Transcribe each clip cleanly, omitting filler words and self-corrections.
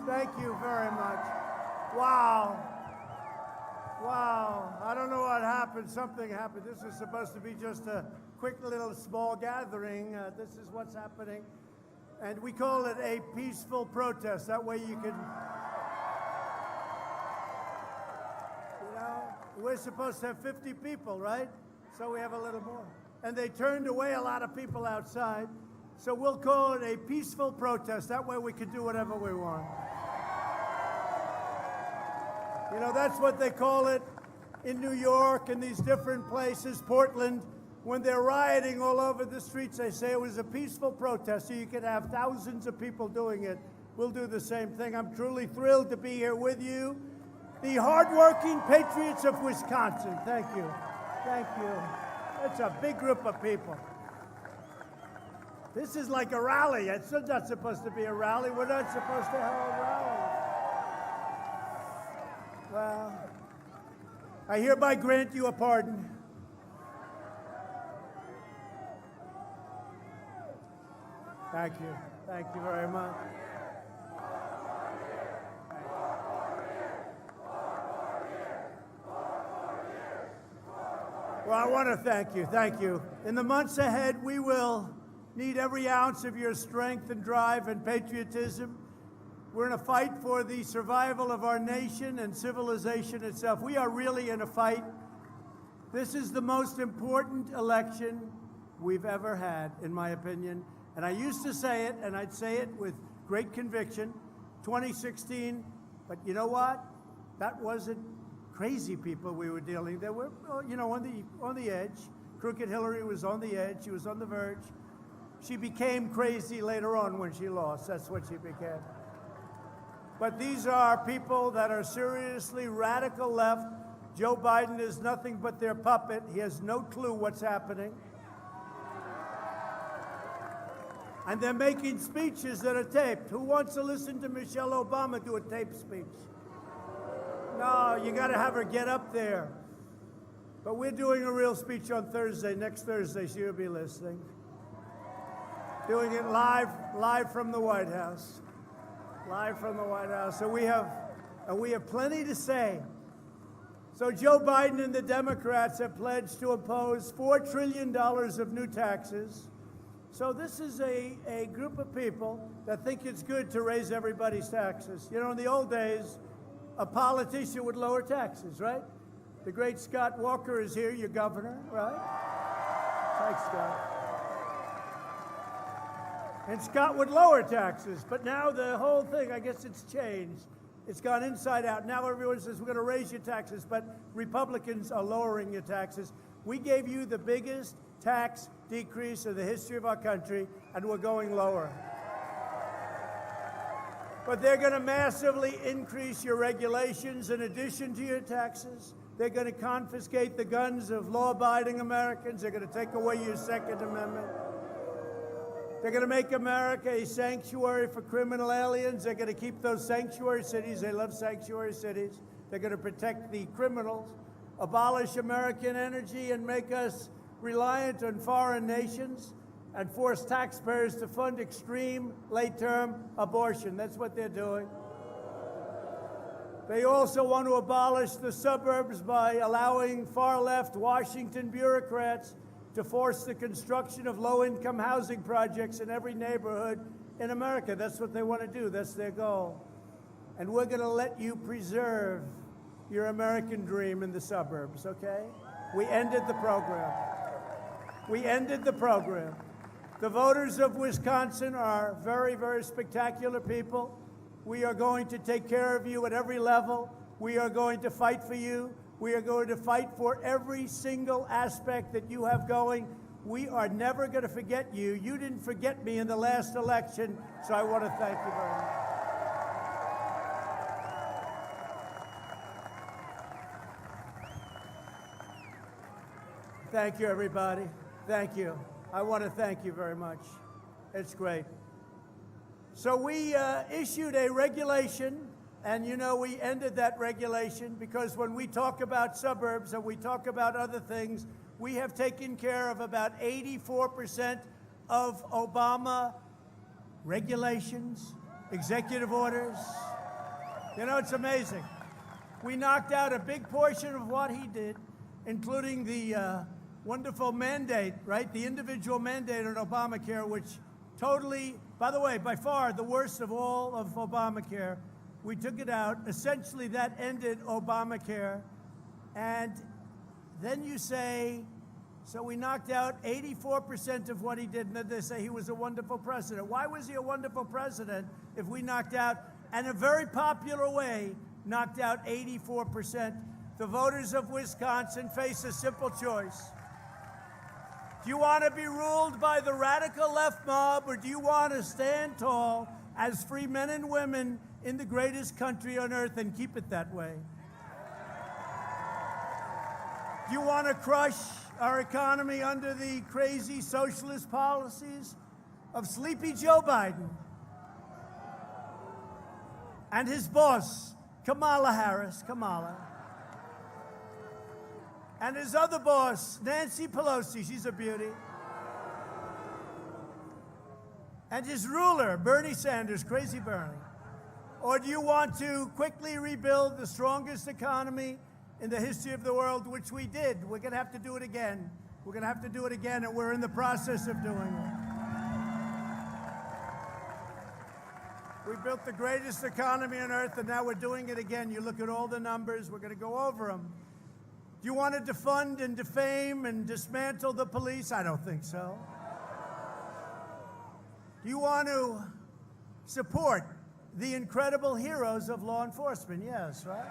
Thank you very much. Wow. Wow. I don't know what happened. Something happened. This was supposed to be just a quick little small gathering. This is what's happening. And we call it a peaceful protest. That way you can, we're supposed to have 50 people, right? So we have a little more. And they turned away a lot of people outside. So we'll call it a peaceful protest. That way we can do whatever we want. That's what they call it in New York and these different places, Portland. When they're rioting all over the streets, they say it was a peaceful protest, so you could have thousands of people doing it. We'll do the same thing. I'm truly thrilled to be here with you. The hardworking patriots of Wisconsin. Thank you. Thank you. It's a big group of people. This is like a rally. It's not supposed to be a rally. We're not supposed to have a rally. Well, I hereby grant you a pardon. Thank you. Thank you very much. Well, I want to thank you. Thank you. In the months ahead, we will need every ounce of your strength and drive and patriotism. We're in a fight for the survival of our nation and civilization itself. We are really in a fight. This is the most important election we've ever had, in my opinion. And I used to say it, and I'd say it with great conviction, 2016. But you know what? That wasn't crazy people we were dealing. They were, on the edge. Crooked Hillary was on the edge. She was on the verge. She became crazy later on when she lost. That's what she became. But these are people that are seriously radical left. Joe Biden is nothing but their puppet. He has no clue what's happening. And they're making speeches that are taped. Who wants to listen to Michelle Obama do a taped speech? No, you got to have her get up there. But we're doing a real speech on Thursday, next Thursday, so you'll be listening. Doing it live from the White House. Live from the White House. So we have plenty to say. So Joe Biden and the Democrats have pledged to impose $4 trillion of new taxes. So this is a group of people that think it's good to raise everybody's taxes. In the old days, a politician would lower taxes, right? The great Scott Walker is here, your governor, right? Thanks, Scott. And Scott would lower taxes, but now the whole thing, I guess it's changed. It's gone inside out. Now everyone says we're going to raise your taxes, but Republicans are lowering your taxes. We gave you the biggest tax decrease in the history of our country, and we're going lower. But they're going to massively increase your regulations in addition to your taxes. They're going to confiscate the guns of law-abiding Americans. They're going to take away your Second Amendment. They're going to make America a sanctuary for criminal aliens. They're going to keep those sanctuary cities. They love sanctuary cities. They're going to protect the criminals, abolish American energy, and make us reliant on foreign nations, and force taxpayers to fund extreme late-term abortion. That's what they're doing. They also want to abolish the suburbs by allowing far-left Washington bureaucrats to force the construction of low-income housing projects in every neighborhood in America. That's what they want to do. That's their goal. And we're going to let you preserve your American dream in the suburbs, okay? We ended the program. We ended the program. The voters of Wisconsin are very, very spectacular people. We are going to take care of you at every level. We are going to fight for you. We are going to fight for every single aspect that you have going. We are never going to forget you. You didn't forget me in the last election, so I want to thank you very much. Thank you, everybody. Thank you. I want to thank you very much. It's great. So we issued a regulation, and we ended that regulation because when we talk about suburbs and we talk about other things, we have taken care of about 84% of Obama regulations, executive orders, You know, it's amazing. We knocked out a big portion of what he did, including the wonderful mandate, right? The individual mandate on Obamacare, which totally, by the way, by far the worst of all of Obamacare. We took it out. Essentially, that ended Obamacare. And then you say, so we knocked out 84% of what he did, and then they say he was a wonderful president. Why was he a wonderful president if we knocked out, and in a very popular way, knocked out 84%? The voters of Wisconsin face a simple choice. Do you want to be ruled by the radical left mob, or do you want to stand tall as free men and women in the greatest country on earth and keep it that way? Do you want to crush our economy under the crazy socialist policies of sleepy Joe Biden and his boss, Kamala Harris, and his other boss, Nancy Pelosi, she's a beauty, and his ruler, Bernie Sanders, crazy Bernie? Or do you want to quickly rebuild the strongest economy in the history of the world, which we did? We're going to have to do it again. We're going to have to do it again, and we're in the process of doing it. We built the greatest economy on earth, and now we're doing it again. You look at all the numbers. We're going to go over them. Do you want to defund and defame and dismantle the police? I don't think so. Do you want to support the incredible heroes of law enforcement? Yes, right?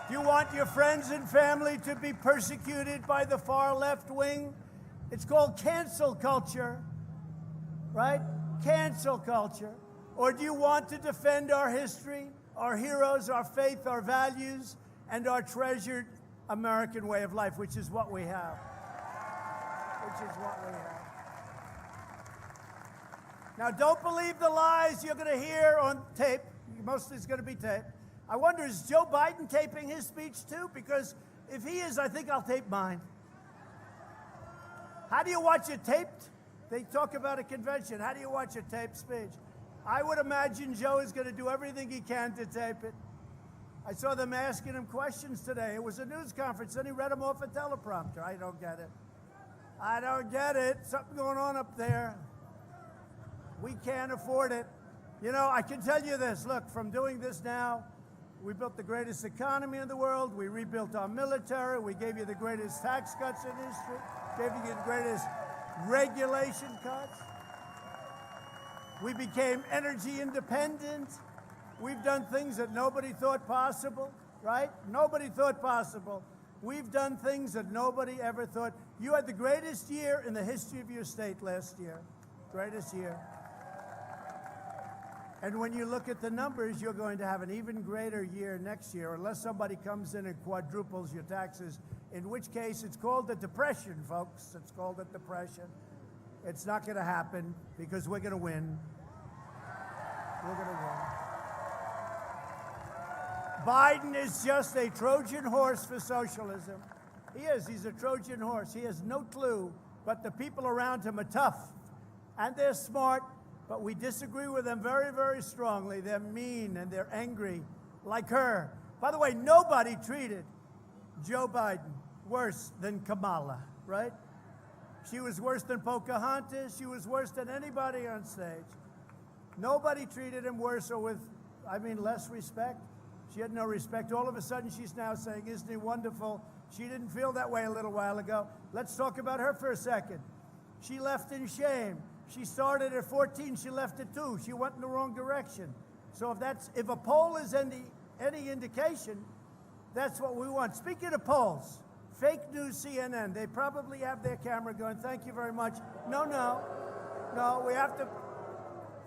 Do you want your friends and family to be persecuted by the far left wing? It's called cancel culture, right? Cancel culture. Or do you want to defend our history, our heroes, our faith, our values, and our treasured American way of life, which is what we have? Now, don't believe the lies you're going to hear on tape. Mostly it's going to be tape. I wonder, is Joe Biden taping his speech too? Because if he is, I think I'll tape mine. How do you watch it taped? They talk about a convention. How do you watch a taped speech? I would imagine Joe is going to do everything he can to tape it. I saw them asking him questions today. It was a news conference, and he read them off a teleprompter. I don't get it. I don't get it. Something going on up there. We can't afford it. You know, I can tell you this. Look, from doing this now, we built the greatest economy in the world. We rebuilt our military. We gave you the greatest tax cuts in history. Gave you the greatest regulation cuts. We became energy independent. We've done things that nobody thought possible, right? Nobody thought possible. We've done things that nobody ever thought. You had the greatest year in the history of your state last year. Greatest year. And when you look at the numbers, you're going to have an even greater year next year, unless somebody comes in and quadruples your taxes, in which case it's called a depression, folks. It's called a depression. It's not going to happen because we're going to win. We're going to win. Biden is just a Trojan horse for socialism. He is. He's a Trojan horse. He has no clue, but the people around him are tough, and they're smart, but we disagree with them very, very strongly. They're mean, and they're angry, like her. By the way, nobody treated Joe Biden worse than Kamala, right? She was worse than Pocahontas. She was worse than anybody on stage. Nobody treated him worse or with, less respect. She had no respect. All of a sudden, she's now saying, isn't he wonderful? She didn't feel that way a little while ago. Let's talk about her for a second. She left in shame. She started at 14. She left at 2. She went in the wrong direction. So if a poll is any indication, that's what we want. Speaking of polls, fake news CNN, they probably have their camera going, thank you very much. No, we have to.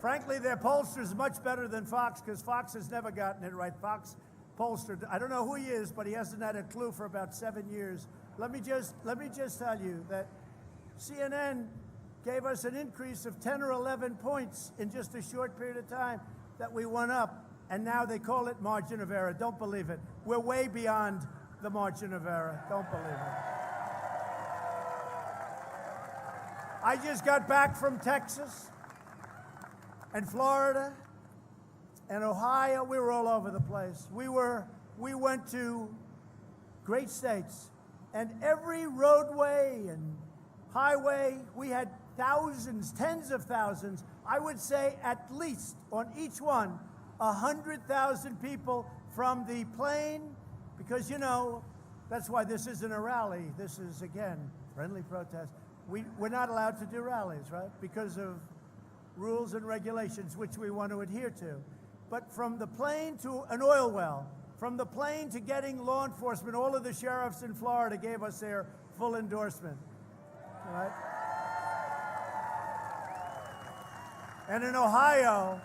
Frankly, their pollster is much better than Fox, because Fox has never gotten it right. Fox pollster, I don't know who he is, but he hasn't had a clue for about 7 years. Let me just tell you that CNN gave us an increase of 10 or 11 points in just a short period of time that we went up, and now they call it margin of error. Don't believe it. We're way beyond the margin of error. Don't believe it. I just got back from Texas and Florida and Ohio. We were all over the place. We went to great states, and every roadway and highway, we had thousands, tens of thousands. I would say at least on each one, 100,000 people from the plane, because, you know, that's why this isn't a rally. This is, again, friendly protest. We're not allowed to do rallies, right? Because of rules and regulations, which we want to adhere to. But from the plane to an oil well, from the plane to getting law enforcement, all of the sheriffs in Florida gave us their full endorsement, all right? And in Ohio,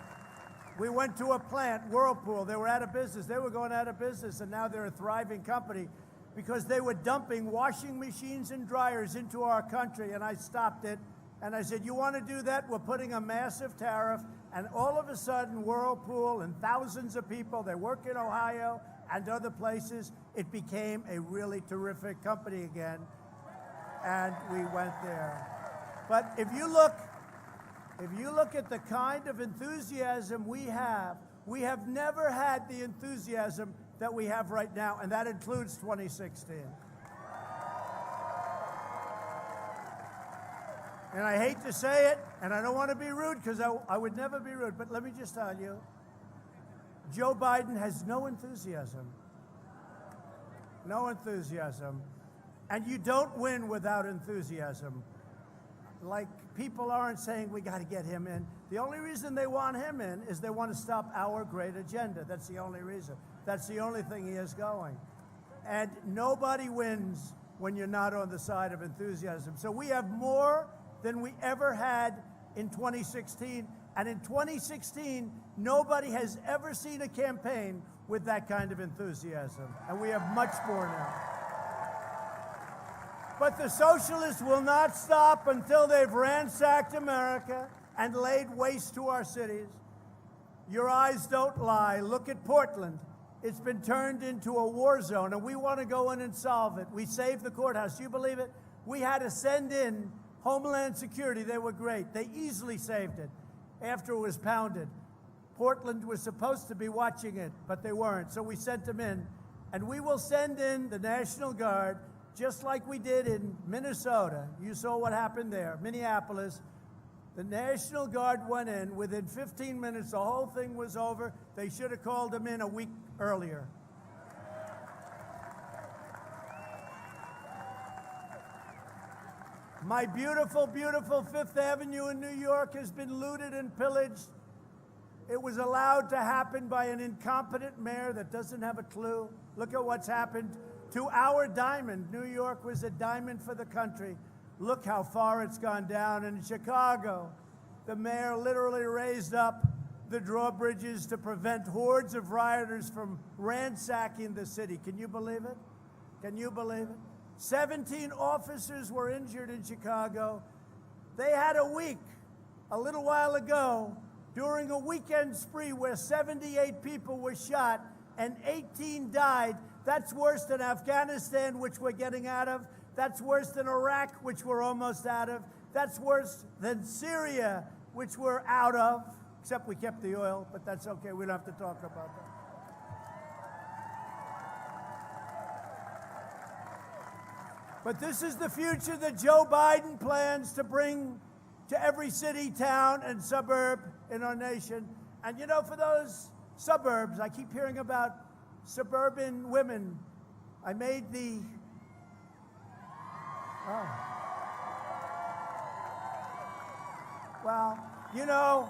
we went to a plant, Whirlpool. They were out of business. They were going out of business, and now they're a thriving company because they were dumping washing machines and dryers into our country, and I stopped it. And I said, you want to do that? We're putting a massive tariff. And all of a sudden, Whirlpool and thousands of people, they work in Ohio and other places. It became a really terrific company again, and we went there. But if you look at the kind of enthusiasm we have never had the enthusiasm that we have right now, and that includes 2016. And I hate to say it, and I don't want to be rude, because I would never be rude, but let me just tell you, Joe Biden has no enthusiasm. No enthusiasm. And you don't win without enthusiasm. Like, people aren't saying we got to get him in. The only reason they want him in is they want to stop our great agenda. That's the only reason. That's the only thing he has going. And nobody wins when you're not on the side of enthusiasm. So we have more than we ever had in 2016. And in 2016, nobody has ever seen a campaign with that kind of enthusiasm. And we have much more now. But the socialists will not stop until they've ransacked America and laid waste to our cities. Your eyes don't lie. Look at Portland. It's been turned into a war zone, and we want to go in and solve it. We saved the courthouse. Do you believe it? We had to send in Homeland Security. They were great. They easily saved it after it was pounded. Portland was supposed to be watching it, but they weren't. So we sent them in. And we will send in the National Guard, just like we did in Minnesota. You saw what happened there. Minneapolis. The National Guard went in. Within 15 minutes, the whole thing was over. They should have called them in a week earlier. My beautiful, beautiful Fifth Avenue in New York has been looted and pillaged. It was allowed to happen by an incompetent mayor that doesn't have a clue. Look at what's happened to our diamond. New York was a diamond for the country. Look how far it's gone down. In Chicago, the mayor literally raised up the drawbridges to prevent hordes of rioters from ransacking the city. Can you believe it? Can you believe it? 17 officers were injured in Chicago. They had a week, a little while ago, during a weekend spree where 78 people were shot and 18 died. That's worse than Afghanistan, which we're getting out of. That's worse than Iraq, which we're almost out of. That's worse than Syria, which we're out of, except we kept the oil, but that's okay. We don't have to talk about that. But this is the future that Joe Biden plans to bring to every city, town, and suburb in our nation. And you know, for those suburbs, I keep hearing about suburban women. I made the... Oh. Well, you know,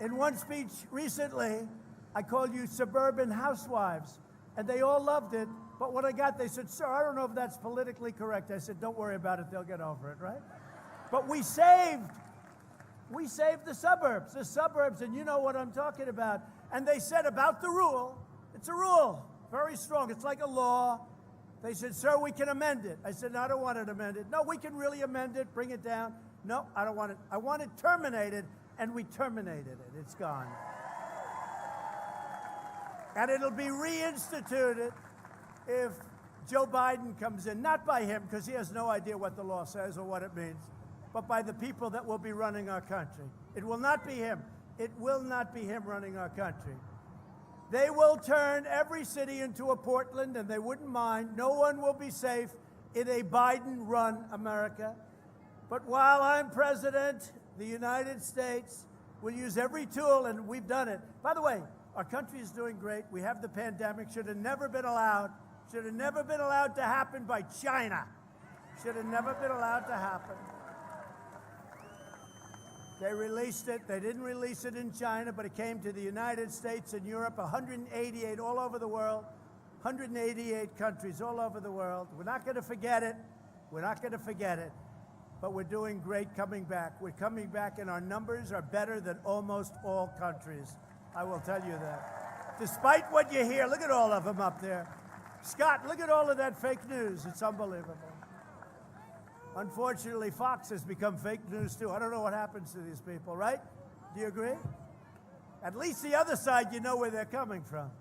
in one speech recently, I called you suburban housewives, and they all loved it. But when I got, they said, sir, I don't know if that's politically correct. I said, don't worry about it. They'll get over it, right? But we saved the suburbs, and you know what I'm talking about. And they said about the rule, it's a rule, very strong. It's like a law. They said, sir, we can amend it. I said, no, I don't want it amended. No, we can really amend it, bring it down. No, I don't want it. I want it terminated, and we terminated it. It's gone. And it'll be reinstituted if Joe Biden comes in, not by him, because he has no idea what the law says or what it means, but by the people that will be running our country. It will not be him. It will not be him running our country. They will turn every city into a Portland, and they wouldn't mind. No one will be safe in a Biden-run America. But while I'm president, the United States will use every tool, and we've done it. By the way, our country is doing great. We have the pandemic. Should have never been allowed to happen by China. Should have never been allowed to happen. They released it. They didn't release it in China, but it came to the United States and Europe, 188 all over the world, 188 countries all over the world. We're not going to forget it. We're not going to forget it. But we're doing great coming back. We're coming back, and our numbers are better than almost all countries. I will tell you that. Despite what you hear, look at all of them up there. Scott, look at all of that fake news. It's unbelievable. Unfortunately, Fox has become fake news, too. I don't know what happens to these people, right? Do you agree? At least the other side, you know where they're coming from.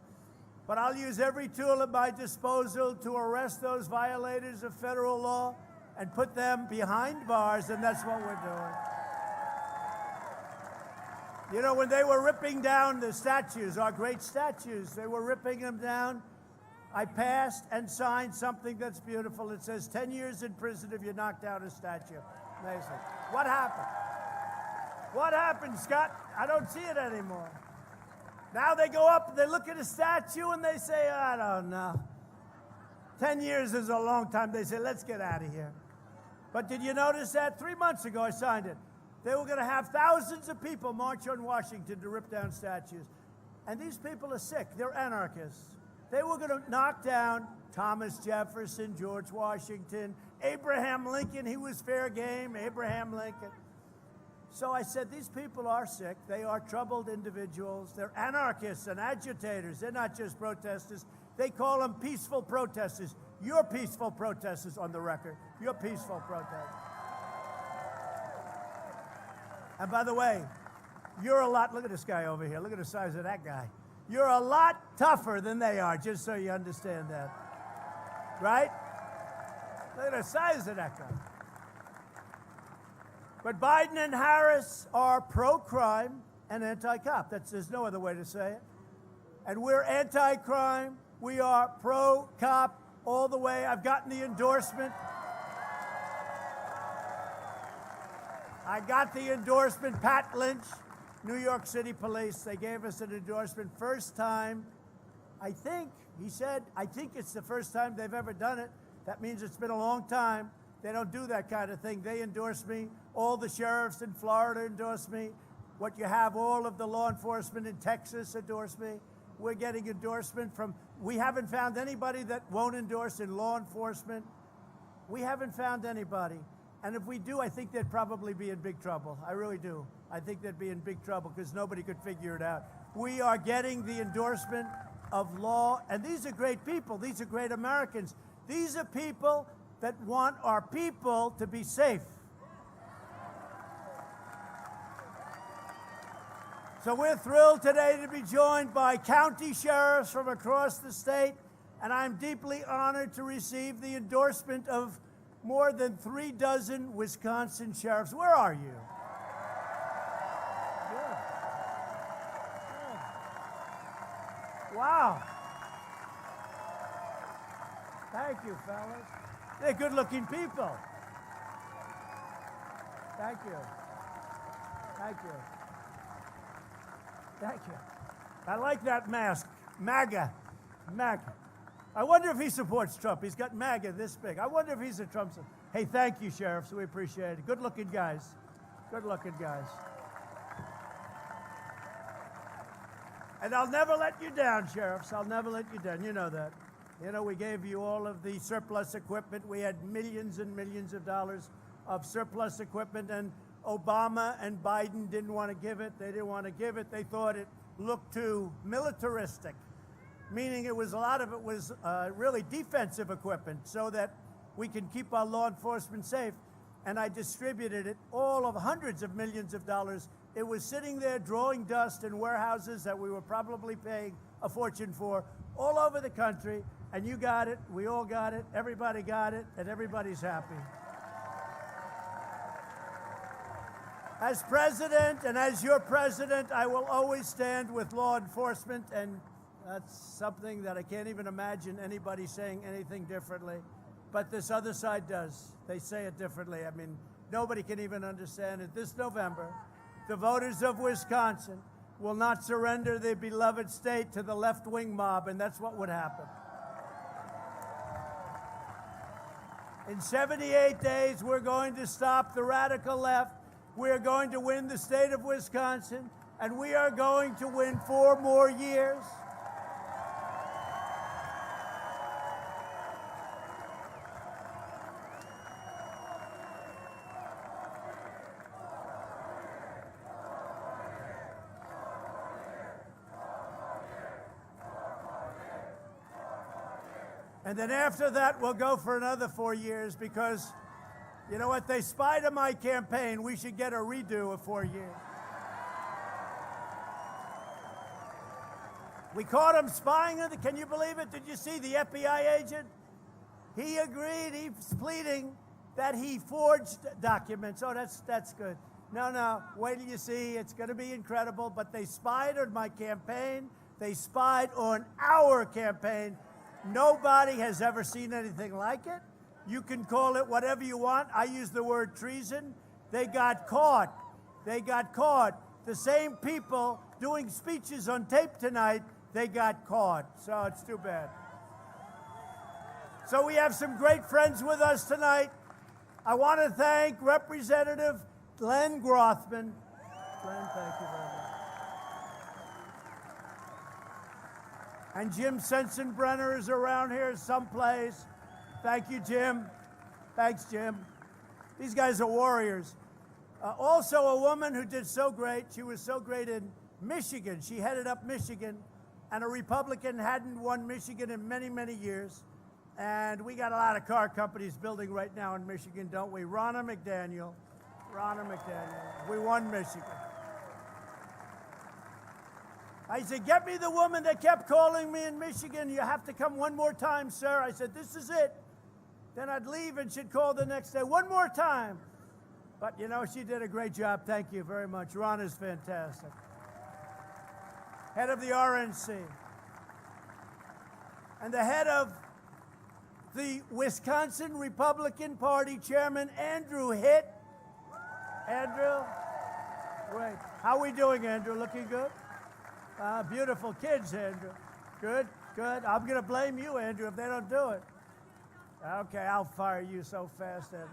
But I'll use every tool at my disposal to arrest those violators of federal law and put them behind bars, and that's what we're doing. You know, when they were ripping down the statues, our great statues, they were ripping them down, I passed and signed something that's beautiful. It says 10 years in prison if you knock down a statue. Amazing. What happened? What happened, Scott? I don't see it anymore. Now they go up, they look at a statue, and they say, I don't know. 10 years is a long time. They say, let's get out of here. But did you notice that? 3 months ago, I signed it. They were going to have thousands of people march on Washington to rip down statues. And these people are sick. They're anarchists. They were going to knock down Thomas Jefferson, George Washington, Abraham Lincoln. He was fair game, Abraham Lincoln. So I said, these people are sick. They are troubled individuals. They're anarchists and agitators. They're not just protesters. They call them peaceful protesters. You're peaceful protesters on the record. You're peaceful protesters. And by the way, you're a lot, look at this guy over here. Look at the size of that guy. You're a lot tougher than they are, just so you understand that. Right? Look at the size of that guy. But Biden and Harris are pro-crime and anti-cop. There's no other way to say it. And we're anti-crime. We are pro-cop all the way. I've gotten the endorsement. I got the endorsement. Pat Lynch, New York City Police, they gave us an endorsement. First time, I think, he said, I think it's the first time they've ever done it. That means it's been a long time. They don't do that kind of thing. They endorse me. All the sheriffs in Florida endorse me. What you have, all of the law enforcement in Texas endorse me. We're getting endorsement from, we haven't found anybody that won't endorse in law enforcement. We haven't found anybody. And if we do, I think they'd probably be in big trouble. I really do. I think they'd be in big trouble because nobody could figure it out. We are getting the endorsement of law, and these are great people. These are great Americans. These are people that want our people to be safe. So we're thrilled today to be joined by county sheriffs from across the state, and I'm deeply honored to receive the endorsement of more than 36 Wisconsin sheriffs. Where are you? Good. Good. Wow. Thank you, fellas. They're good-looking people. Thank you. Thank you. Thank you. I like that mask. MAGA. MAGA. I wonder if he supports Trump. He's got MAGA this big. I wonder if he's a Trump supporter. Hey, thank you, sheriffs. We appreciate it. Good-looking guys. Good-looking guys. And I'll never let you down, sheriffs. I'll never let you down. You know that. You know, we gave you all of the surplus equipment. We had millions and millions of dollars of surplus equipment, and Obama and Biden didn't want to give it. They didn't want to give it. They thought it looked too militaristic, meaning a lot of it was really defensive equipment so that we can keep our law enforcement safe. And I distributed it, all of hundreds of millions of dollars. It was sitting there drawing dust in warehouses that we were probably paying a fortune for all over the country. And you got it, we all got it, everybody got it, and everybody's happy. As president and as your president, I will always stand with law enforcement and That's something that I can't even imagine anybody saying anything differently. But this other side does. They say it differently. I mean, nobody can even understand it. This November, the voters of Wisconsin will not surrender their beloved state to the left-wing mob, and that's what would happen. In 78 days, we're going to stop the radical left. We're going to win the state of Wisconsin, and we are going to win 4 more years. And then after that, we'll go for another 4 years because, you know what, they spied on my campaign. We should get a redo of 4 years. We caught him spying on can you believe it? Did you see the FBI agent? He agreed, he's pleading that he forged documents. Oh, that's good. No, wait till you see, it's gonna be incredible. But they spied on my campaign. They spied on our campaign. Nobody has ever seen anything like it. You can call it whatever you want. I use the word treason. They got caught. They got caught. The same people doing speeches on tape tonight, they got caught. So it's too bad. So we have some great friends with us tonight. I want to thank Representative Glenn Grothman. Glenn, thank you very much. And Jim Sensenbrenner is around here someplace. Thank you, Jim. Thanks, Jim. These guys are warriors. Also, a woman who did so great. She was so great in Michigan. She headed up Michigan, and a Republican hadn't won Michigan in many, many years. And we got a lot of car companies building right now in Michigan, don't we? Ronna McDaniel. Ronna McDaniel. We won Michigan. I said, get me the woman that kept calling me in Michigan. You have to come one more time, sir. I said, this is it. Then I'd leave and she'd call the next day, one more time. But, you know, she did a great job. Thank you very much. Ron is fantastic. Head of the RNC. And the head of the Wisconsin Republican Party Chairman, Andrew Hitt. Andrew, great. How are we doing, Andrew? Looking good? Beautiful kids, Andrew. Good, good. I'm going to blame you, Andrew, if they don't do it. Okay, I'll fire you so fast, Andrew.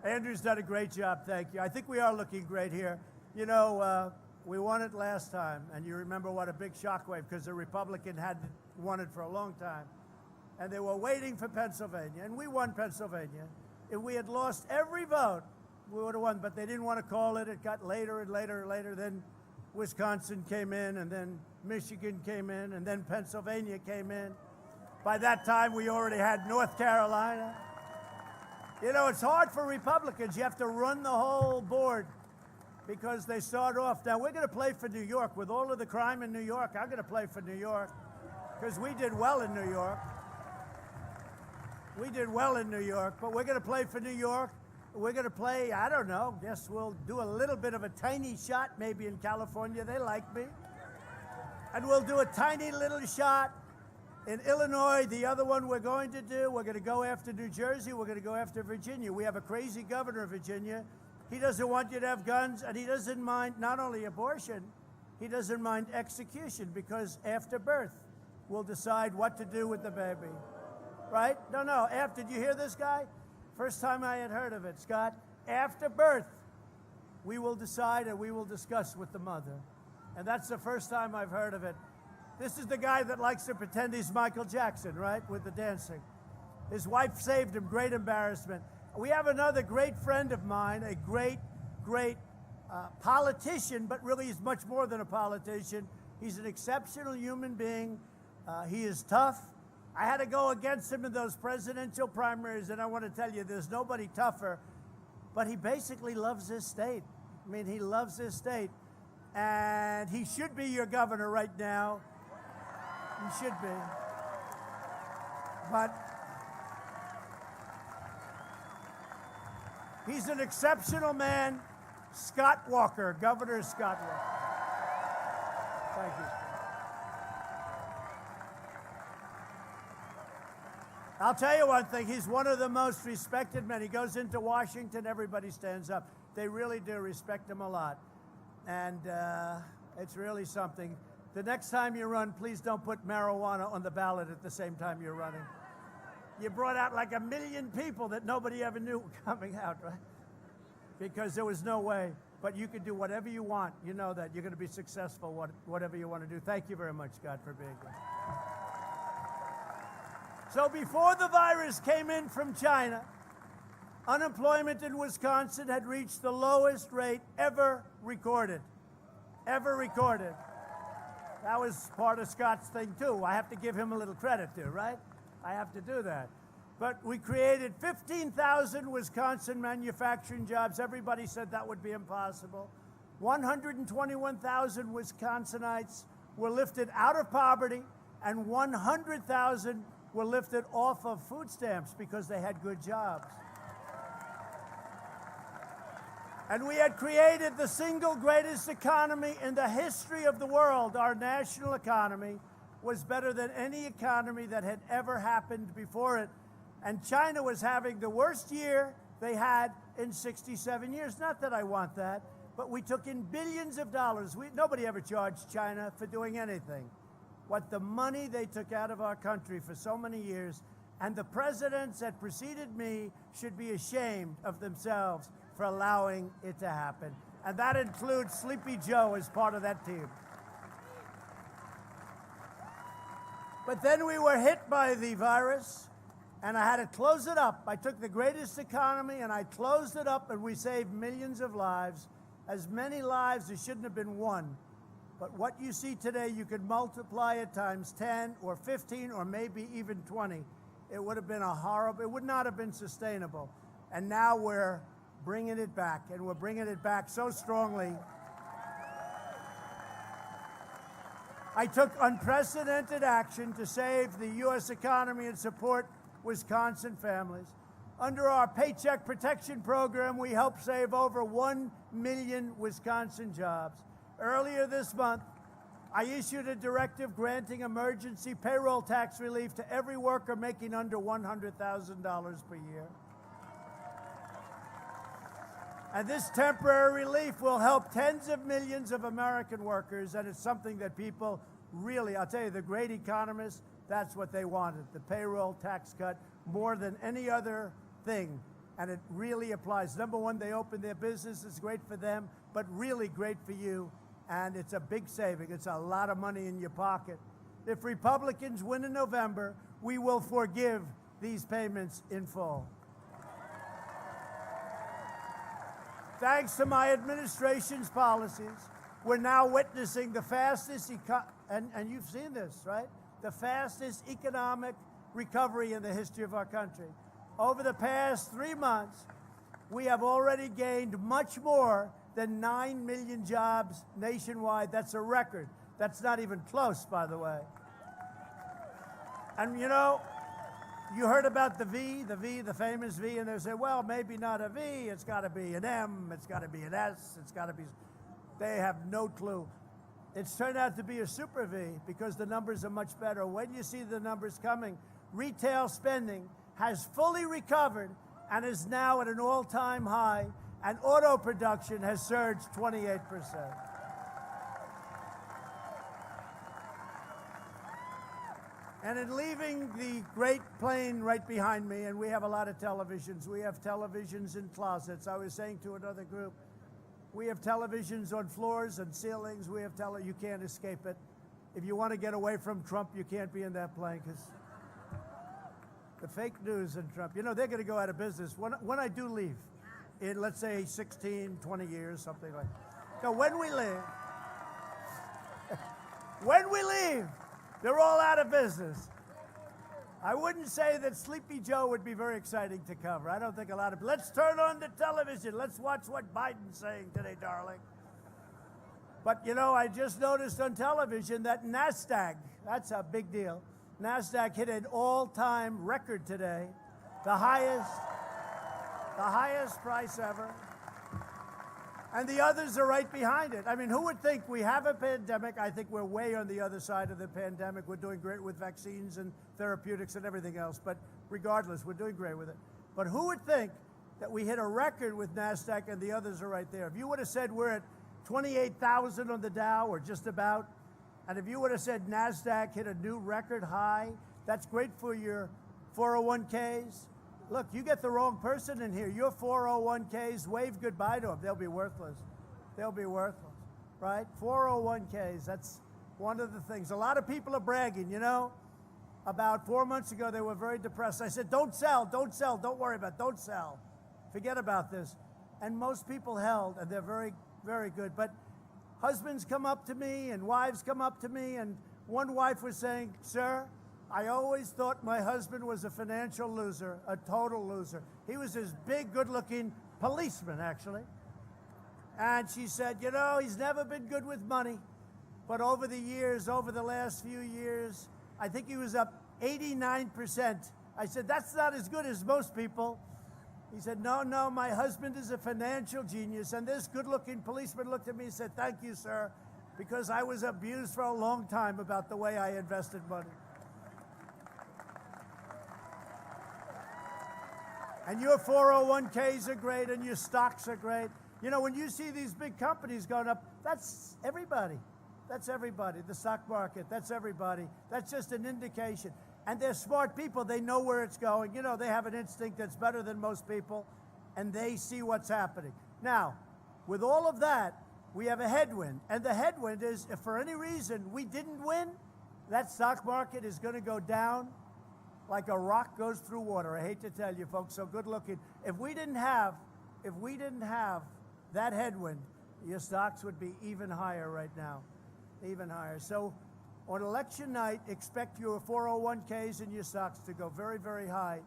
Andrew's done a great job, thank you. I think we are looking great here. You know, we won it last time, and you remember what a big shockwave, because the Republican hadn't won it for a long time. And they were waiting for Pennsylvania, and we won Pennsylvania. If we had lost every vote, we would have won, but they didn't want to call it. It got later and later and later. Then Wisconsin came in, and then Michigan came in, and then Pennsylvania came in. By that time, we already had North Carolina. You know, it's hard for Republicans. You have to run the whole board because they start off. Now, we're going to play for New York. With all of the crime in New York, I'm going to play for New York because we did well in New York. We did well in New York, but we're going to play for New York. We're going to play, I don't know, guess we'll do a little bit of a tiny shot maybe in California. They like me. And we'll do a tiny little shot in Illinois. The other one we're going to go after New Jersey. We're going to go after Virginia. We have a crazy governor of Virginia. He doesn't want you to have guns, and he doesn't mind not only abortion, he doesn't mind execution, because after birth, we'll decide what to do with the baby. Right? No, after, did you hear this guy? First time I had heard of it, Scott. After birth, we will decide and we will discuss with the mother. And that's the first time I've heard of it. This is the guy that likes to pretend he's Michael Jackson, right, with the dancing. His wife saved him, great embarrassment. We have another great friend of mine, a great politician, but really he's much more than a politician. He's an exceptional human being. He is tough. I had to go against him in those presidential primaries, and I want to tell you, there's nobody tougher. But he basically loves this state. I mean, he loves this state. And he should be your governor right now. He should be. But he's an exceptional man. Scott Walker, Governor Scott Walker. Thank you. I'll tell you one thing. He's one of the most respected men. He goes into Washington, everybody stands up. They really do respect him a lot. And it's really something. The next time you run, please don't put marijuana on the ballot at the same time you're running. You brought out like 1 million people that nobody ever knew were coming out, right? Because there was no way. But you can do whatever you want. You know that. You're going to be successful, whatever you want to do. Thank you very much, Scott, for being here. So before the virus came in from China, unemployment in Wisconsin had reached the lowest rate ever recorded. Ever recorded. That was part of Scott's thing, too. I have to give him a little credit, too, right? I have to do that. But we created 15,000 Wisconsin manufacturing jobs. Everybody said that would be impossible. 121,000 Wisconsinites were lifted out of poverty, and 100,000 were lifted off of food stamps because they had good jobs. And we had created the single greatest economy in the history of the world. Our national economy was better than any economy that had ever happened before it. And China was having the worst year they had in 67 years. Not that I want that, but we took in billions of dollars. Nobody ever charged China for doing anything. What the money they took out of our country for so many years, and the presidents that preceded me should be ashamed of themselves for allowing it to happen. And that includes Sleepy Joe as part of that team. But then we were hit by the virus, and I had to close it up. I took the greatest economy, and I closed it up, and we saved millions of lives, as many lives as shouldn't have been won. But what you see today, you could multiply it times 10 or 15 or maybe even 20. It would have been it would not have been sustainable. And now we're bringing it back, and we're bringing it back so strongly. I took unprecedented action to save the U.S. economy and support Wisconsin families. Under our Paycheck Protection Program, we helped save over 1 million Wisconsin jobs. Earlier this month, I issued a directive granting emergency payroll tax relief to every worker making under $100,000 per year. And this temporary relief will help tens of millions of American workers, and it's something that people really, I'll tell you, the great economists, that's what they wanted, the payroll tax cut, more than any other thing. And it really applies. Number one, they open their business, it's great for them, but really great for you. And it's a big saving. It's a lot of money in your pocket. If Republicans win in November, we will forgive these payments in full. Thanks to my administration's policies, we're now witnessing the fastest, and you've seen this, right? The fastest economic recovery in the history of our country. Over the past 3 months, we have already gained much more than 9 million jobs nationwide. That's a record. That's not even close, by the way. And you know, you heard about the famous V, and they say, well, maybe not a V, it's got to be an M, it's got to be an S, it's got to be... They have no clue. It's turned out to be a super V because the numbers are much better. When you see the numbers coming, retail spending has fully recovered and is now at an all-time high, and auto production has surged 28%. And in leaving the great plane right behind me, and we have a lot of televisions. We have televisions in closets. I was saying to another group, we have televisions on floors and ceilings. We have you can't escape it. If you want to get away from Trump, you can't be in that plane, because the fake news and Trump, you know, they're going to go out of business. When I do leave, in, let's say, 16, 20 years, something like that. So when we leave, they're all out of business. I wouldn't say that Sleepy Joe would be very exciting to cover. I don't think a lot of... Let's turn on the television. Let's watch what Biden's saying today, darling. But, you know, I just noticed on television that NASDAQ, that's a big deal. NASDAQ hit an all-time record today, the highest price ever. And the others are right behind it. I mean, who would think we have a pandemic? I think we're way on the other side of the pandemic. We're doing great with vaccines and therapeutics and everything else. But regardless, we're doing great with it. But who would think that we hit a record with NASDAQ and the others are right there? If you would have said we're at 28,000 on the Dow, or just about, and if you would have said NASDAQ hit a new record high, that's great for your 401ks. Look, you get the wrong person in here. Your 401ks, wave goodbye to them. They'll be worthless. They'll be worthless, right? 401ks, that's one of the things. A lot of people are bragging, you know. About 4 months ago, they were very depressed. I said, don't sell, don't sell, don't worry about it, don't sell. Forget about this. And most people held, and they're very, very good. But husbands come up to me and wives come up to me, and one wife was saying, sir, I always thought my husband was a financial loser, a total loser. He was this big, good-looking policeman, actually. And she said, you know, he's never been good with money. But over the years, over the last few years, I think he was up 89%. I said, that's not as good as most people. He said, no, no, my husband is a financial genius. And this good-looking policeman looked at me and said, thank you, sir, because I was abused for a long time about the way I invested money. And your 401ks are great, and your stocks are great. You know, when you see these big companies going up, that's everybody. That's everybody. The stock market, that's everybody. That's just an indication. And they're smart people. They know where it's going. You know, they have an instinct that's better than most people, and they see what's happening. Now, with all of that, we have a headwind. And the headwind is, if for any reason we didn't win, that stock market is going to go down like a rock goes through water. I hate to tell you, folks, so good looking. If we didn't have that headwind, your stocks would be even higher right now, even higher. So on election night, expect your 401ks and your stocks to go very, very high.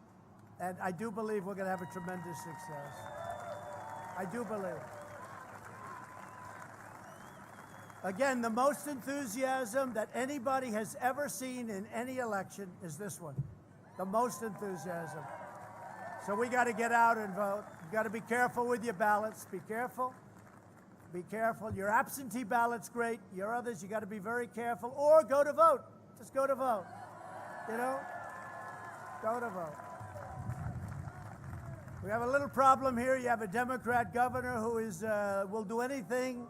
And I do believe we're going to have a tremendous success. I do believe. Again, the most enthusiasm that anybody has ever seen in any election is this one. The most enthusiasm. So we got to get out and vote. You got to be careful with your ballots. Be careful. Be careful. Your absentee ballot's great. Your others, you got to be very careful. Or go to vote. Just go to vote. You know? Go to vote. We have a little problem here. You have a Democrat governor who is will do anything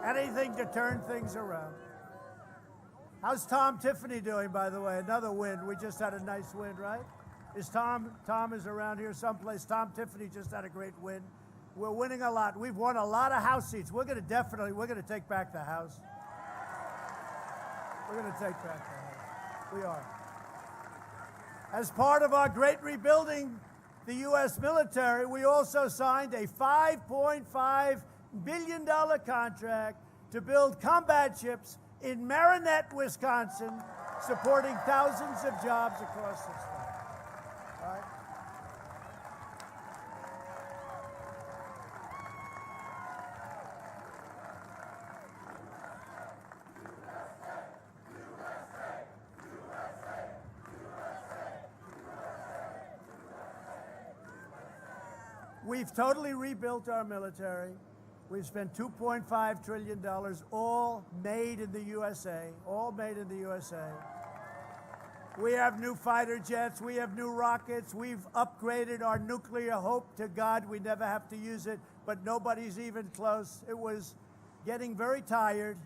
to turn things around. How's Tom Tiffany doing, by the way? Another win. We just had a nice win, right? Tom is around here someplace. Tom Tiffany just had a great win. We're winning a lot. We've won a lot of House seats. We're going to take back the House. We're going to take back the House. We are. As part of our great rebuilding the U.S. military, we also signed a $5.5 billion contract to build combat ships in Marinette, Wisconsin, supporting thousands of jobs across the state. All right? We've totally rebuilt our military. We've spent $2.5 trillion, all made in the USA, all made in the USA. We have new fighter jets. We have new rockets. We've upgraded our nuclear. Hope to God we never have to use it, but nobody's even close. It was getting very tired,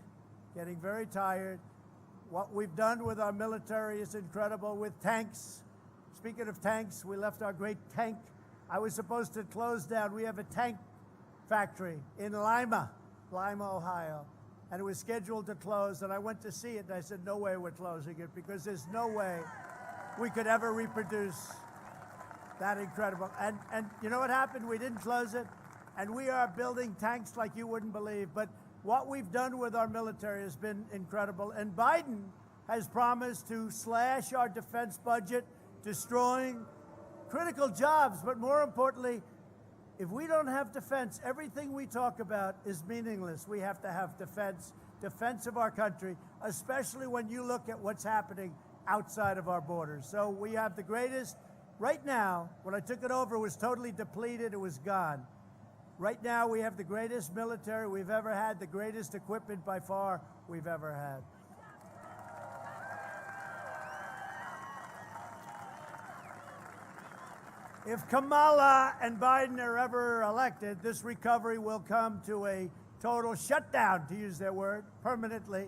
getting very tired. What we've done with our military is incredible with tanks. Speaking of tanks, we left our great tank. I was supposed to close down. We have a tank factory in Lima, Ohio, and it was scheduled to close, and I went to see it, and I said, no way we're closing it, because there's no way we could ever reproduce that incredible. And you know what happened? We didn't close it, and we are building tanks like you wouldn't believe. But what we've done with our military has been incredible, and Biden has promised to slash our defense budget, destroying critical jobs, but more importantly, if we don't have defense, everything we talk about is meaningless. We have to have defense of our country, especially when you look at what's happening outside of our borders. So we have the greatest, right now, when I took it over, it was totally depleted, it was gone. Right now, we have the greatest military we've ever had, the greatest equipment by far we've ever had. If Kamala and Biden are ever elected, this recovery will come to a total shutdown, to use their word, permanently.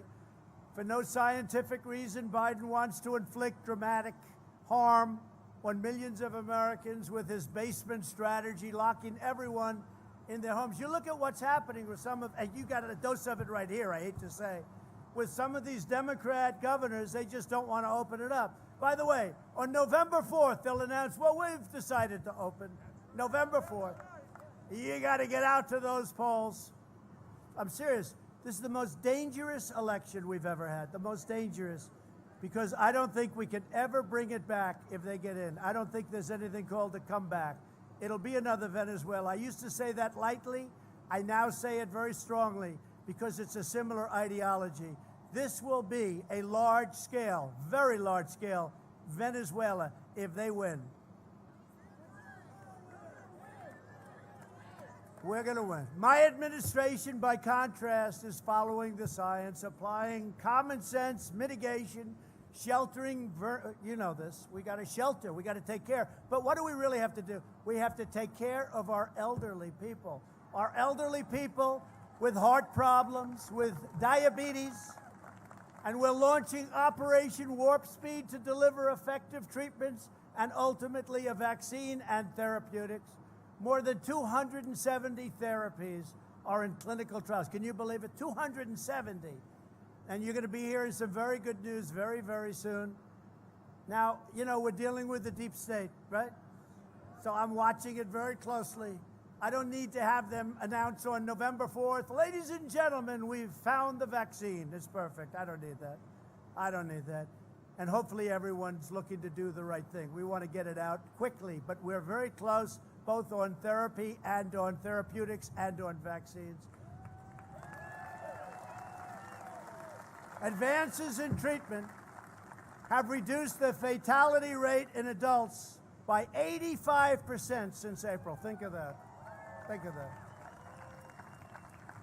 For no scientific reason, Biden wants to inflict dramatic harm on millions of Americans with his basement strategy, locking everyone in their homes. You look at what's happening with some of, and you got a dose of it right here, I hate to say, with some of these Democrat governors, they just don't want to open it up. By the way, on November 4th, they'll announce, well, we've decided to open. November 4th. You got to get out to those polls. I'm serious. This is the most dangerous election we've ever had, the most dangerous, because I don't think we can ever bring it back if they get in. I don't think there's anything called a comeback. It'll be another Venezuela. I used to say that lightly. I now say it very strongly because it's a similar ideology. This will be a large-scale, very large-scale Venezuela if they win. We're going to win. My administration, by contrast, is following the science, applying common sense, mitigation, sheltering. You know this. We got to shelter. We got to take care. But what do we really have to do? We have to take care of our elderly people. Our elderly people with heart problems, with diabetes. And we're launching Operation Warp Speed to deliver effective treatments and ultimately a vaccine and therapeutics. More than 270 therapies are in clinical trials. Can you believe it? 270. And you're going to be hearing some very good news very, very soon. Now, you know, we're dealing with the deep state, right? So I'm watching it very closely. I don't need to have them announce on November 4th, ladies and gentlemen, we've found the vaccine. It's perfect. I don't need that. I don't need that. And hopefully everyone's looking to do the right thing. We want to get it out quickly, but we're very close, both on therapy and on therapeutics and on vaccines. Advances in treatment have reduced the fatality rate in adults by 85% since April. Think of that. Think of that.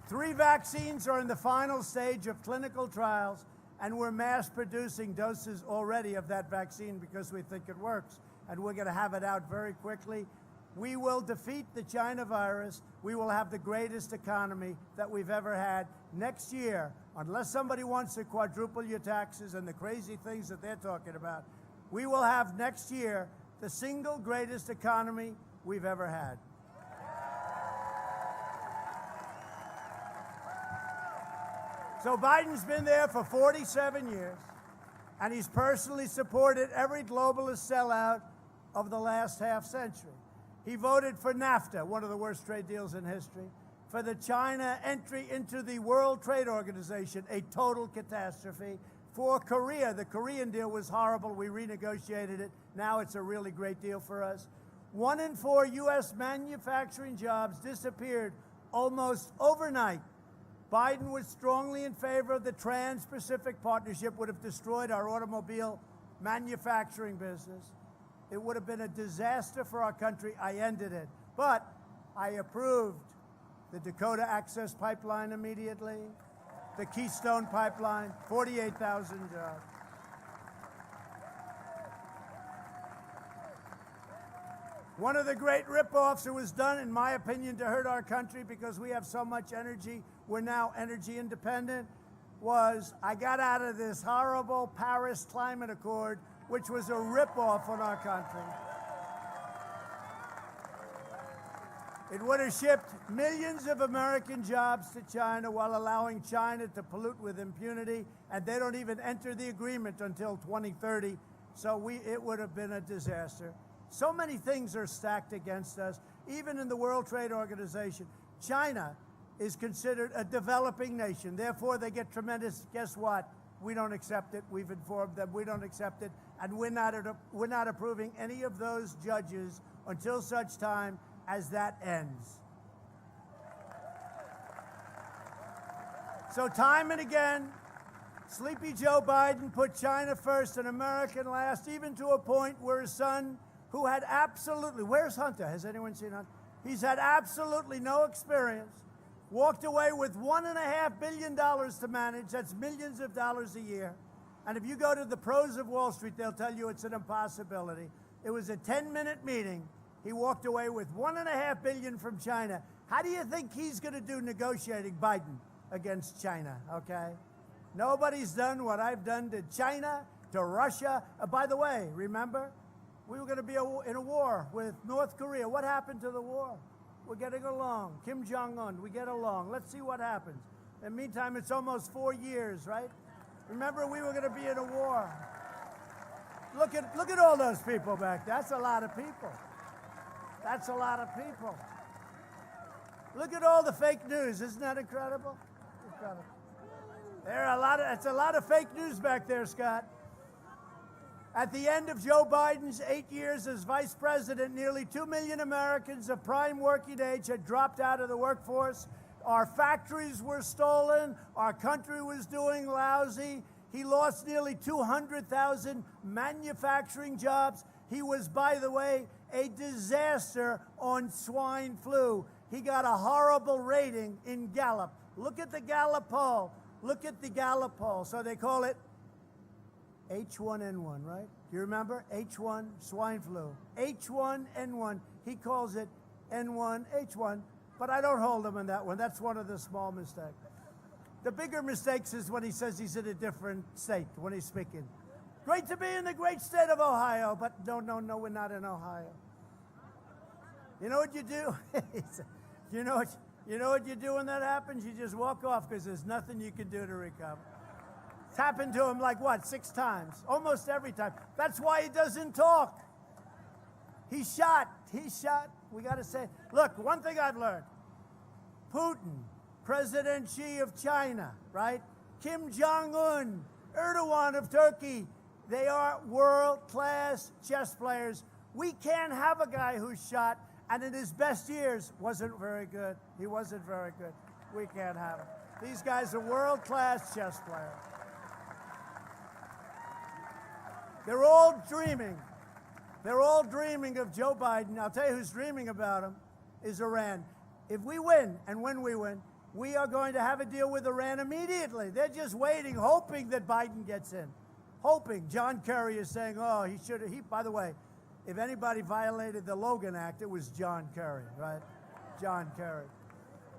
3 vaccines are in the final stage of clinical trials, and we're mass producing doses already of that vaccine because we think it works, and we're going to have it out very quickly. We will defeat the China virus. We will have the greatest economy that we've ever had. Next year, unless somebody wants to quadruple your taxes and the crazy things that they're talking about, we will have next year the single greatest economy we've ever had. So Biden's been there for 47 years, and he's personally supported every globalist sellout of the last half century. He voted for NAFTA, one of the worst trade deals in history, for the China entry into the World Trade Organization, a total catastrophe, for Korea. The Korean deal was horrible. We renegotiated it. Now it's a really great deal for us. 1 in 4 U.S. manufacturing jobs disappeared almost overnight. Biden was strongly in favor of the Trans-Pacific Partnership, would have destroyed our automobile manufacturing business. It would have been a disaster for our country. I ended it. But I approved the Dakota Access Pipeline immediately, the Keystone Pipeline, 48,000 jobs. One of the great ripoffs that was done, in my opinion, to hurt our country because we have so much energy, we're now energy independent, was I got out of this horrible Paris Climate Accord, which was a ripoff on our country. It would have shipped millions of American jobs to China while allowing China to pollute with impunity, and they don't even enter the agreement until 2030, so it would have been a disaster. So many things are stacked against us, even in the World Trade Organization. China is considered a developing nation. Therefore, they get tremendous, guess what? We don't accept it. We've informed them we don't accept it. And we're not approving any of those judges until such time as that ends. So time and again, Sleepy Joe Biden put China first and America last, even to a point where his son, who had absolutely, where's Hunter? Has anyone seen Hunter? He's had absolutely no experience, walked away with $1.5 billion to manage. That's millions of dollars a year. And if you go to the pros of Wall Street, they'll tell you it's an impossibility. It was a 10-minute meeting He walked away with $1.5 billion from China. How do you think he's going to do negotiating, Biden, against China, okay? Nobody's done what I've done to China, to Russia. By the way, remember, we were going to be in a war with North Korea. What happened to the war? We're getting along. Kim Jong-un, we get along. Let's see what happens. In the meantime, it's almost 4 years, right? Remember, we were going to be in a war. Look at all those people back there. That's a lot of people. That's a lot of people. Look at all the fake news. Isn't that incredible? Incredible. It's a lot of fake news back there, Scott. At the end of Joe Biden's 8 years as vice president, nearly 2 million Americans of prime working age had dropped out of the workforce. Our factories were stolen. Our country was doing lousy. He lost nearly 200,000 manufacturing jobs. He was, by the way, a disaster on swine flu. He got a horrible rating in Gallup. Look at the Gallup poll. Look at the Gallup poll. So they call it H1N1, right? Do you remember? H1, swine flu. H1N1. He calls it N1, H1. But I don't hold him on that one. That's one of the small mistakes. The bigger mistakes is when he says he's in a different state when he's speaking. Great to be in the great state of Ohio, but no, we're not in Ohio. You know what you do? you know what you do when that happens? You just walk off because there's nothing you can do to recover. It's happened to him like, what, 6 times? Almost every time. That's why he doesn't talk. He's shot. We got to say, look, one thing I've learned. Putin, President Xi of China, right? Kim Jong-un, Erdogan of Turkey. They are world-class chess players. We can't have a guy who's shot and in his best years wasn't very good. He wasn't very good. We can't have it. These guys are world-class chess players. They're all dreaming. They're all dreaming of Joe Biden. I'll tell you who's dreaming about him is Iran. If we win, and when we win, we are going to have a deal with Iran immediately. They're just waiting, hoping that Biden gets in. Hoping. John Kerry is saying, oh, he should have. By the way, if anybody violated the Logan Act, it was John Kerry, right? John Kerry.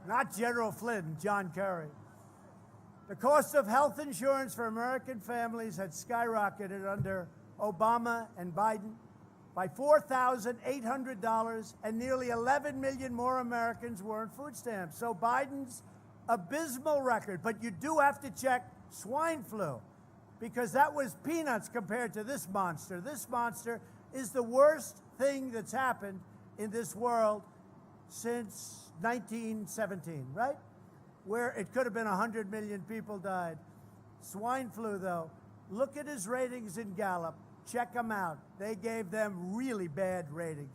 Not General Flynn, John Kerry. The cost of health insurance for American families had skyrocketed under Obama and Biden by $4,800, and nearly 11 million more Americans were on food stamps. So Biden's abysmal record, but you do have to check swine flu, because that was peanuts compared to this monster. This monster is the worst thing that's happened in this world since 1917, right? Where it could have been 100 million people died. Swine flu, though, look at his ratings in Gallup. Check them out. They gave them really bad ratings.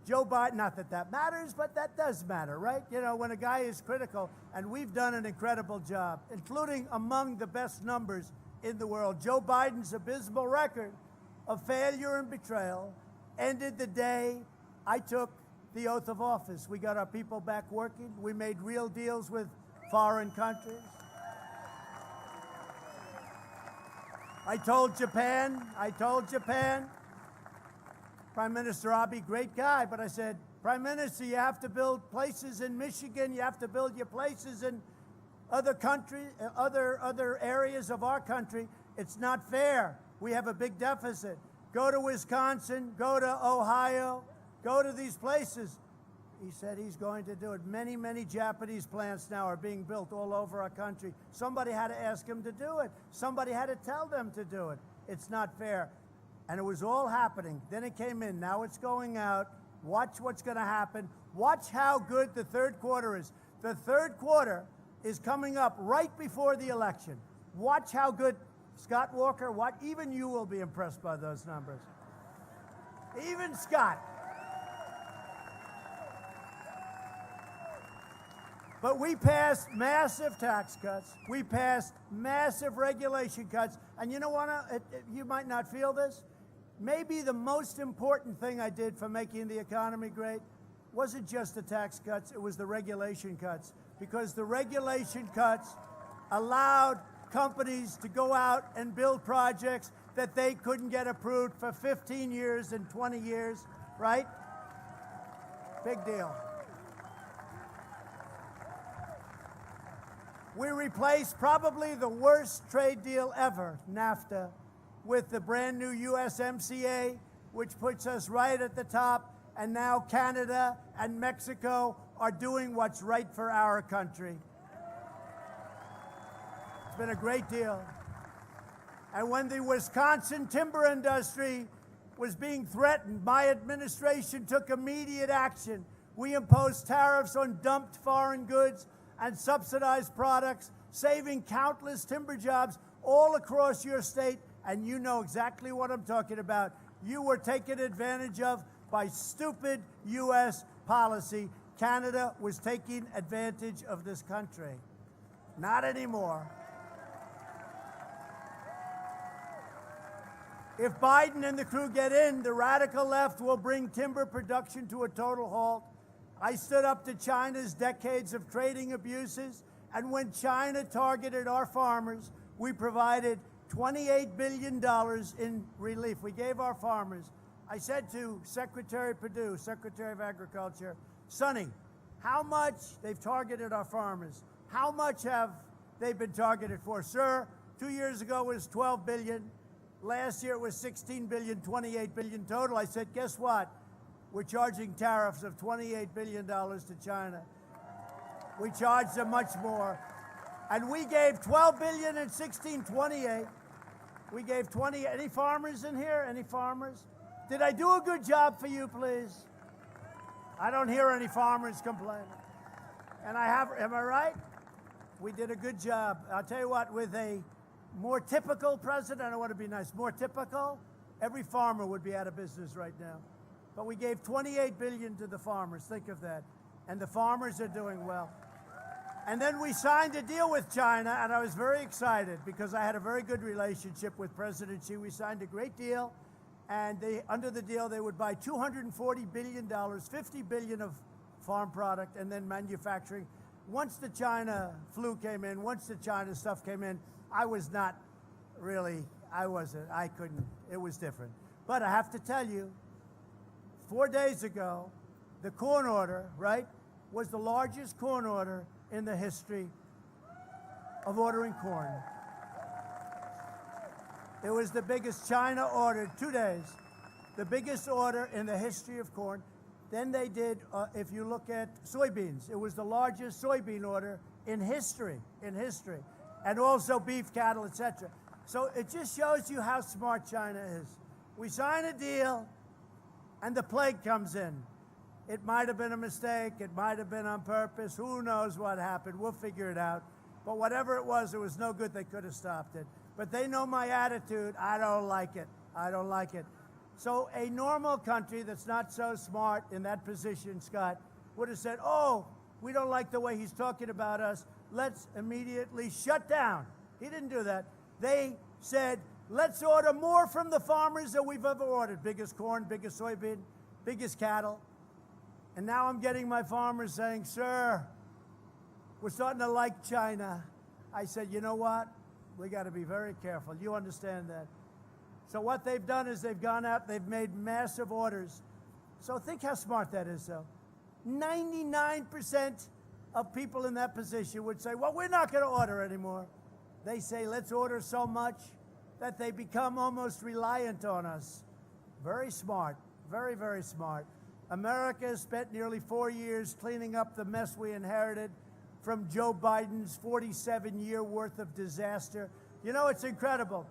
Joe Biden, not that that matters, but that does matter, right? You know, when a guy is critical, and we've done an incredible job, including among the best numbers in the world. Joe Biden's abysmal record of failure and betrayal ended the day I took the oath of office. We got our people back working. We made real deals with foreign countries. I told Japan, Prime Minister Abe, great guy, but I said, Prime Minister, you have to build places in Michigan, you have to build your places in other countries, other areas of our country. It's not fair. We have a big deficit. Go to Wisconsin, go to Ohio, go to these places. He said he's going to do it. Many, many Japanese plants now are being built all over our country. Somebody had to ask him to do it. Somebody had to tell them to do it. It's not fair. And it was all happening. Then it came in. Now it's going out. Watch what's going to happen. Watch how good the third quarter is. The third quarter is coming up right before the election. Watch how good, Scott Walker, even you will be impressed by those numbers. Even Scott. But we passed massive tax cuts. We passed massive regulation cuts. And you know what? You might not feel this. Maybe the most important thing I did for making the economy great wasn't just the tax cuts, it was the regulation cuts. Because the regulation cuts allowed companies to go out and build projects that they couldn't get approved for 15 years and 20 years, right? Big deal. We replaced probably the worst trade deal ever, NAFTA, with the brand new USMCA, which puts us right at the top. And now Canada and Mexico are doing what's right for our country. It's been a great deal. And when the Wisconsin timber industry was being threatened, my administration took immediate action. We imposed tariffs on dumped foreign goods and subsidized products, saving countless timber jobs all across your state. And you know exactly what I'm talking about. You were taken advantage of by stupid U.S. policy. Canada was taking advantage of this country. Not anymore. If Biden and the crew get in, the radical left will bring timber production to a total halt. I stood up to China's decades of trading abuses, and when China targeted our farmers, we provided $28 billion in relief. We gave our farmers. I said to Secretary Perdue, Secretary of Agriculture, Sonny, how much they've targeted our farmers? How much have they been targeted for? Sir, 2 years ago it was $12 billion. Last year it was $16 billion, $28 billion total. I said, guess what? We're charging tariffs of $28 billion to China. We charged them much more. And we gave $12 billion and $16, $28. We gave 20. Any farmers in here? Any farmers? Did I do a good job for you, please? I don't hear any farmers complaining. And I have, am I right? We did a good job. I'll tell you what, with a more typical president, I don't want to be nice, more typical, every farmer would be out of business right now. But we gave $28 billion to the farmers. Think of that. And the farmers are doing well. And then we signed a deal with China, and I was very excited because I had a very good relationship with President Xi. We signed a great deal, and under the deal, they would buy $240 billion, $50 billion of farm product, and then manufacturing. Once the China flu came in, once the China stuff came in, I was not really, I couldn't, it was different. But I have to tell you, 4 days ago, the corn order, right, was the largest corn order in the history of ordering corn. It was the biggest. China ordered 2 days, the biggest order in the history of corn. Then they did, if you look at soybeans, it was the largest soybean order in history, and also beef, cattle, etc. So it just shows you how smart China is. We sign a deal, and the plague comes in. It might have been a mistake. It might have been on purpose. Who knows what happened? We'll figure it out. But whatever it was no good. They could have stopped it. But they know my attitude. I don't like it. I don't like it. So a normal country that's not so smart in that position, Scott, would have said, oh, we don't like the way he's talking about us. Let's immediately shut down. He didn't do that. They said, let's order more from the farmers than we've ever ordered. Biggest corn, biggest soybean, biggest cattle. And now I'm getting my farmers saying, sir, we're starting to like China. I said, you know what? We got to be very careful. You understand that? So what they've done is they've gone out, they've made massive orders. So think how smart that is, though. 99% of people in that position would say, well, we're not going to order anymore. They say, let's order so much that they become almost reliant on us. Very smart. Very, very smart. America has spent nearly 4 years cleaning up the mess we inherited from Joe Biden's 47-year worth of disaster. You know, it's incredible.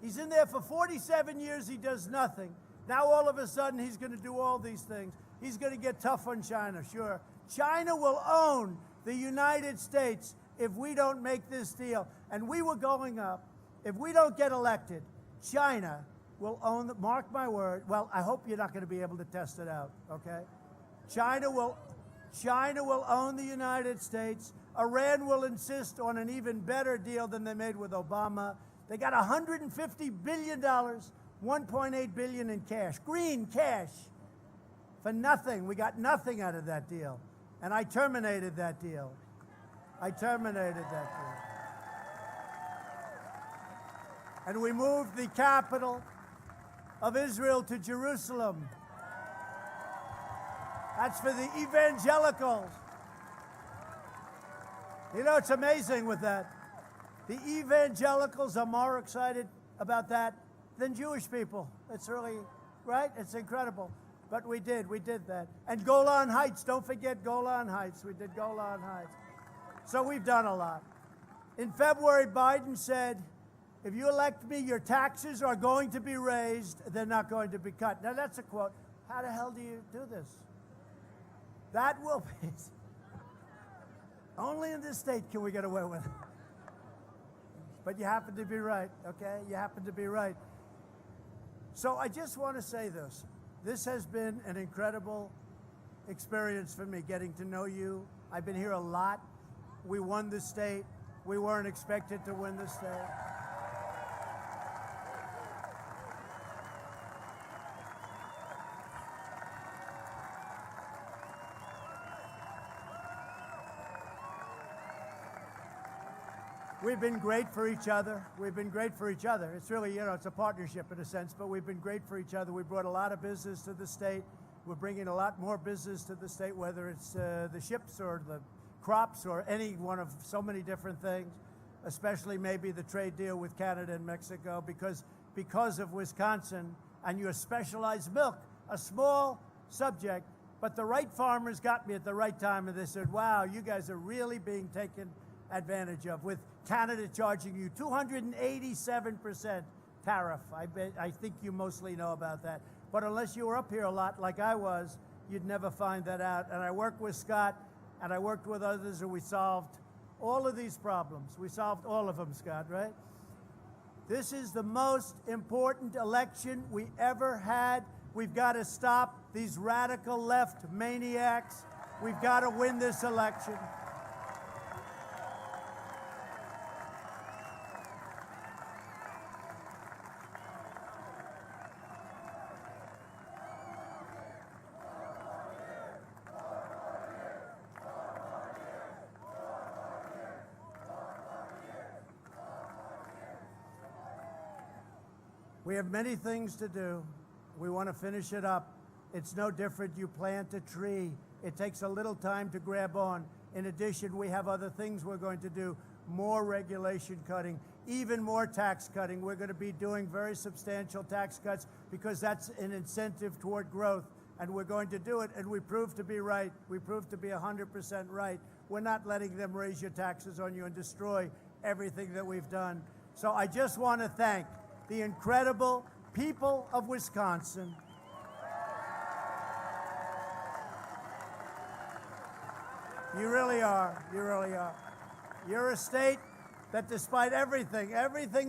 He's in there for 47 years, he does nothing. Now all of a sudden he's going to do all these things. He's going to get tough on China, sure. China will own the United States if we don't make this deal. And we were going up. If we don't get elected, China will own, mark my word, well, I hope you're not going to be able to test it out, okay? China will own the United States. Iran will insist on an even better deal than they made with Obama. They got $150 billion, $1.8 billion in cash, green cash, for nothing. We got nothing out of that deal. And I terminated that deal. And we moved the capital of Israel to Jerusalem. That's for the evangelicals. You know, it's amazing with that. The evangelicals are more excited about that than Jewish people. It's really, right? It's incredible. But we did that. And Golan Heights, don't forget Golan Heights. We did Golan Heights. So we've done a lot. In February, Biden said, if you elect me, your taxes are going to be raised, they're not going to be cut. Now that's a quote. How the hell do you do this? That will be, only in this state can we get away with it. But you happen to be right, okay? You happen to be right. So I just want to say this. This has been an incredible experience for me, getting to know you. I've been here a lot. We won the state. We weren't expected to win the state. We've been great for each other. We've been great for each other. It's really, it's a partnership in a sense, but we've been great for each other. We brought a lot of business to the state. We're bringing a lot more business to the state, whether it's the ships or the crops or any one of so many different things, especially maybe the trade deal with Canada and Mexico, because of Wisconsin and your specialized milk, a small subject, but the right farmers got me at the right time, and they said, wow, you guys are really being taken advantage of, with Canada charging you 287% tariff. I think you mostly know about that. But unless you were up here a lot like I was, you'd never find that out. And I worked with Scott, and I worked with others, and we solved all of these problems. We solved all of them, Scott, right? This is the most important election we ever had. We've got to stop these radical left maniacs. We've got to win this election. We have many things to do. We want to finish it up. It's no different. You plant a tree. It takes a little time to grab on. In addition, we have other things we're going to do. More regulation cutting, even more tax cutting. We're going to be doing very substantial tax cuts because that's an incentive toward growth. And we're going to do it. And we proved to be right. We proved to be 100% right. We're not letting them raise your taxes on you and destroy everything that we've done. So I just want to thank the incredible people of Wisconsin. You really are. You really are. You're a state that despite everything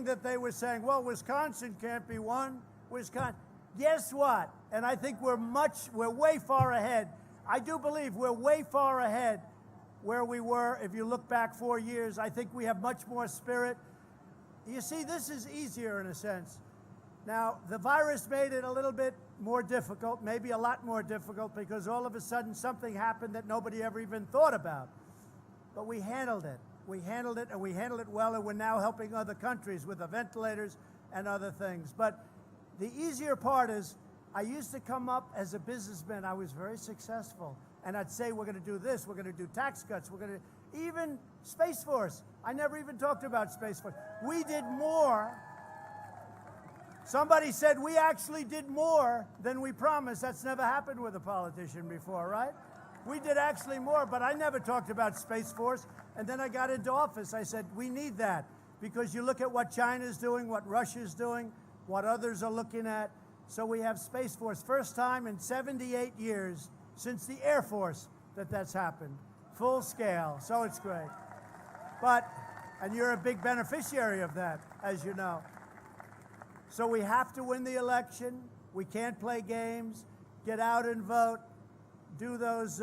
that they were saying, well, Wisconsin can't be won. Wisconsin. Guess what? And I think we're way far ahead. I do believe we're way far ahead where we were. If you look back 4 years, I think we have much more spirit. You see, this is easier in a sense. Now, the virus made it a little bit more difficult, maybe a lot more difficult, because all of a sudden something happened that nobody ever even thought about. But we handled it. We handled it, and we handled it well, and we're now helping other countries with the ventilators and other things. But the easier part is, I used to come up as a businessman. I was very successful. And I'd say, we're going to do this, we're going to do tax cuts, we're going to even Space Force. I never even talked about Space Force. We did more. Somebody said we actually did more than we promised. That's never happened with a politician before, right? We did actually more, but I never talked about Space Force. And then I got into office. I said, we need that, because you look at what China's doing, what Russia's doing, what others are looking at. So we have Space Force. First time in 78 years since the Air Force that's happened. Full scale, so it's great. And you're a big beneficiary of that, as you know. So we have to win the election. We can't play games. Get out and vote. Do those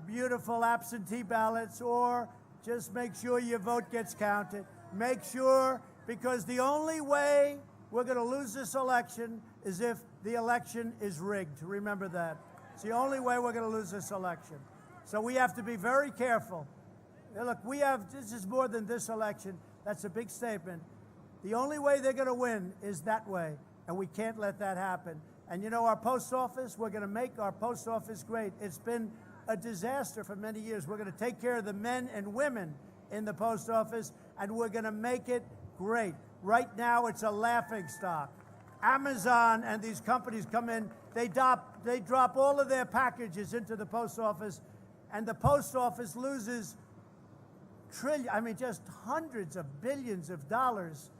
beautiful absentee ballots, or just make sure your vote gets counted. Make sure, because the only way we're going to lose this election is if the election is rigged. Remember that. It's the only way we're going to lose this election. So we have to be very careful. Now look, this is more than this election. That's a big statement. The only way they're going to win is that way, and we can't let that happen. And you know, our post office, we're going to make our post office great. It's been a disaster for many years. We're going to take care of the men and women in the post office, and we're going to make it great. Right now, it's a laughingstock. Amazon and these companies come in, they drop all of their packages into the post office, and the post office loses just hundreds of billions of dollars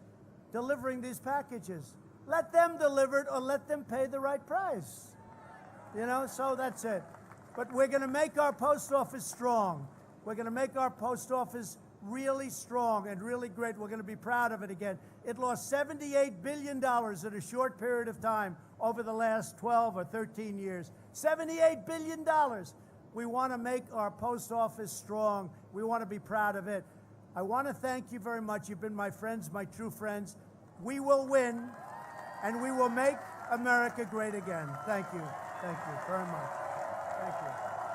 delivering these packages. Let them deliver it or let them pay the right price. You know, so that's it. But we're going to make our post office strong. We're going to make our post office really strong and really great. We're going to be proud of it again. It lost $78 billion in a short period of time over the last 12 or 13 years. $78 billion. We want to make our post office strong. We want to be proud of it. I want to thank you very much. You've been my friends, my true friends. We will win, and we will make America great again. Thank you. Thank you very much. Thank you.